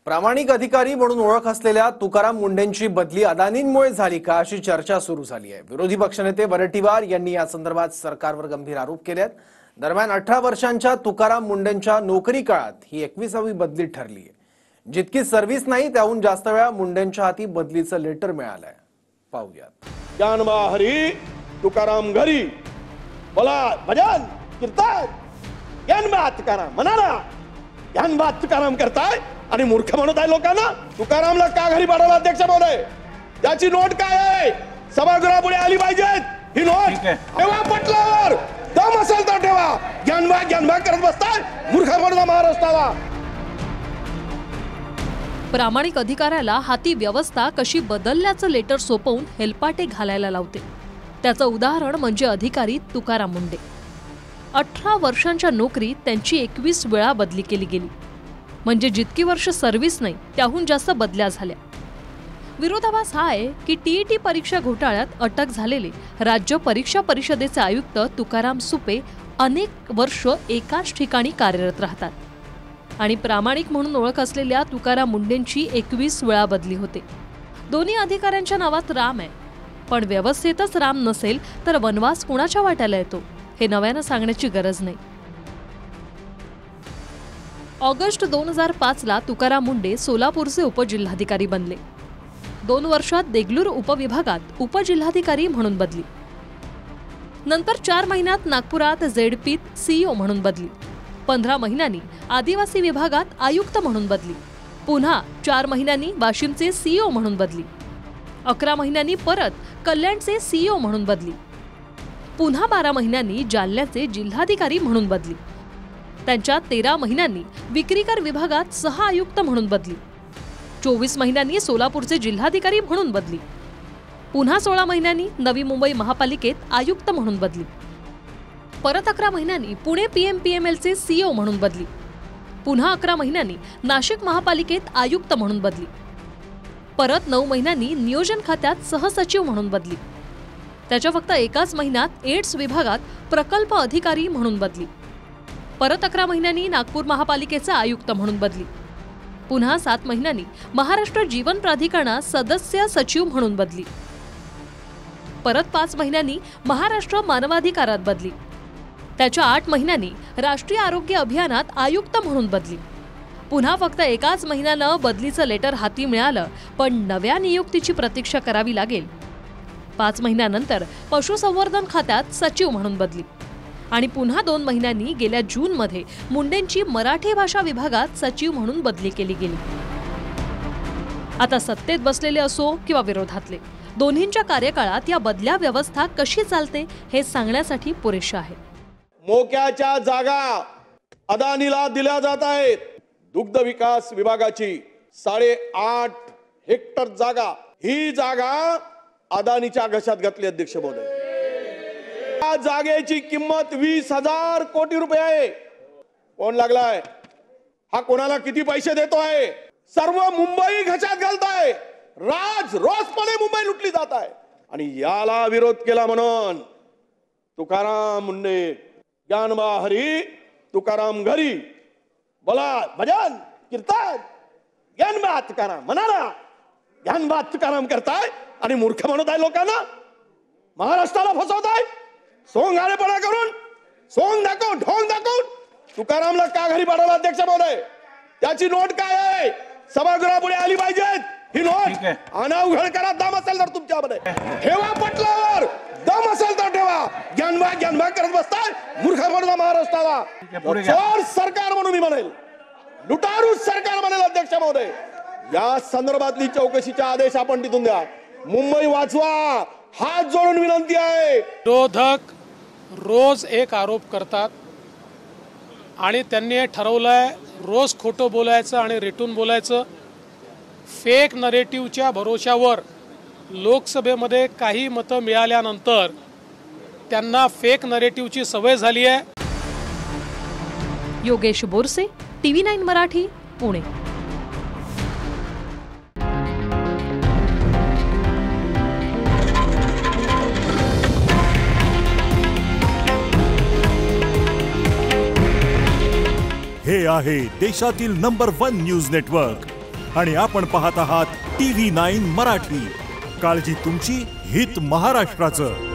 प्रामाणिक अधिकारी म्हणून ओळख असलेल्या तुकाराम मुंढेंची बदली अदानींमुळे झाली का अशी चर्चा सुरू झाली आहे। विरोधी पक्षनेते वरटीवार यांनी या संदर्भात सरकारवर गंभीर आरोप केले आहेत। दरम्यान 18 वर्षांच्या तुकाराम मुंढेंच्या नोकरी काळात ही 21वी बदली ठरली आहे। जितकी सर्व्हिस नाही त्याहून जास्त वेळा मुंढेंच्या हाती बदलीचं लेटर मिळालंय। पाहूयात। ज्ञानबा हरी तुकाराम घरी बोला भजन कीर्तन ज्ञानबा तुकाराम म्हणाला ज्ञानबा तुकाराम करताय आणि मूर्ख म्हणत आहे लोकांना। तुकारामला का घरी पाठवलं अध्यक्ष महोदय? त्याची नोट काय आहे? सभागृहापुढे आली पाहिजे ही नोट। ठेवा पटलावर, दम असेल तर ठेवा। ज्ञानबा करत बसताय मूर्ख म्हणून महाराष्ट्राला। प्रामाणिक अधिकाऱ्याला हाती व्यवस्था कशी बदलल्याचं लेटर सोपवून हेलपाटे घालायला लावते। त्याचं उदाहरण म्हणजे अधिकारी तुकाराम मुंढे। 18 वर्षांच्या नोकरीत त्यांची 21 वेळा बदली केली गेली, म्हणजे जितकी वर्ष सर्व्हिस नाही त्याहून जास्त बदल्या झाल्या। विरोधाभास हा आहे की टीईटी परीक्षा घोटाळ्यात अटक झालेले राज्य परीक्षा परिषदेचे आयुक्त तुकाराम सुपे अनेक वर्ष एकाच ठिकाणी कार्यरत राहतात आणि प्रामाणिक म्हणून ओळख असलेल्या तुकाराम मुंढेंची 21 वेळा बदली होते। दोन्ही अधिकाऱ्यांच्या नावात राम आहे, पण व्यवस्थेतच राम नसेल तर वनवास कुणाच्या वाट्याला येतो हे नव्यानं सांगण्याची गरज नाही। ऑगस्ट 2005 ला तुकाराम मुंढे सोलापूरचे उपजिल्हाधिकारी बनले। 2 वर्षात देगलूर उपविभागात उपजिल्हाधिकारी म्हणून बदली। नंतर 4 महिन्यात नागपुरात झेडपीत सीईओ म्हणून बदली। 15 महिन्यांनी आदिवासी विभागात आयुक्त म्हणून बदली। पुन्हा 4 महिन्यांनी वाशिमचे सीईओ म्हणून बदली। 11 महिन्यांनी परत कल्याणचे सीईओ म्हणून बदली। पुन्हा 12 महिन्यांनी जालन्याचे जिल्हाधिकारी म्हणून बदली। त्यांच्या 13 महिन्यांनी विक्रीकर विभागात सहआयुक्त म्हणून बदली। 24 महिन्यांनी सोलापूरचे जिल्हाधिकारी म्हणून बदली। पुन्हा 16 महिन्यांनी नवी मुंबई महापालिकेत आयुक्त म्हणून बदली। परत 11 महिन्यांनी पुणे पीएमपीएमएलचे सीईओ म्हणून बदली। पुन्हा 11 महिन्यांनी नाशिक महापालिकेत आयुक्त म्हणून बदली। परत 9 महिन्यांनी नियोजन खात्यात सहसचिव म्हणून बदली। त्याच्या फक्त एकाच महिन्यात एड्स विभागात प्रकल्प अधिकारी म्हणून बदली। परत 11 महिन्यांनी नागपूर महापालिकेचा आयुक्त म्हणून बदली। पुन्हा 7 महिन्यांनी महाराष्ट्र जीवन प्राधिकरणात सदस्य सचिव म्हणून बदली। परत 5 महिन्यांनी महाराष्ट्र मानवाधिकारात बदली। त्याच्या 8 महिन्यांनी राष्ट्रीय आरोग्य अभियानात आयुक्त म्हणून बदली। पुन्हा फक्त एकाच महिन्यानं बदलीचं लेटर हाती मिळालं, पण नव्या नियुक्तीची प्रतीक्षा करावी लागेल। 5 महिन्यानंतर पशुसंवर्धन खात्यात सचिव म्हणून बदली आणि पुन्हा 2 महिन्यांनी गेल्या जूनमध्ये मुंढेंची मराठी भाषा विभागात सचिव म्हणून बदली केली गेली। आता सत्तेत बसलेले असो किंवा विरोधातले, दोन्हींच्या कार्यकाळात या बदल्या व्यवस्था कशी चालते हे सांगण्यासाठी पुरेशा आहे। मोक्याच्या जागा अदानीला दिल्या जात आहेत। दुग्ध विकास विभागाची 8.5 हेक्टर जागा, ही जागा अदानीच्या घशात घातली अध्यक्ष महोदय। या जागेची किंमत 20,000 कोटी रुपये आहे। कोण लागलाय हा? कोणाला किती पैसे देतोय? सर्व मुंबई घशात घालताय। रोजपणे मुंबई लुटली जात आहे आणि याला विरोध केला म्हणून तुकाराम मुंढे ज्ञानबा हरी तुकाराम घरी बोला भजन कीर्तन ज्ञानबा तुकाराम म्हणाला ज्ञानबा तुकाराम करताय आणि मूर्ख म्हणत आहे लोकांना। महाराष्ट्राला फसवताय सोंगाळेपणा करून, सोंग दाखवून, ढोंग दाखवून। तुकारामला का घरी पाठवलं अध्यक्ष महोदय? त्याची नोट काय आहे? सभागृहापुढे आली पाहिजे ही नोट। अनावघड करा, दम असेल तर तुमच्यामध्ये ठेवा पटलावर, दम असेल तर ठेवा। ज्ञानबा करत बसताय मूर्ख म्हणून महाराष्ट्राला। चोर सरकार म्हणून मी म्हणेल, लुटारू सरकार म्हणेल अध्यक्ष महोदय। या संदर्भातली चौकशीचा आदेश आपण तिथून द्या। मुंबई वाचवा, हात जोडून विनंती आहे। विरोधक रोज एक आरोप करतात आणि त्यांनी ठरवलंय रोज खोटं बोलायचं आणि रेटून बोलायचं। फेक नरेटिव्हच्या भरोश्यावर लोकसभेमध्ये काही मतं मिळाल्यानंतर त्यांना फेक नरेटिव्हची सवय झाली आहे। योगेश बोरसे, TV9 मराठी, पुणे। हे आहे देशातील नंबर 1 न्यूज नेटवर्क आणि आपण पाहत आहात TV9 मराठी. काळजी तुमची, हित महाराष्ट्राचं.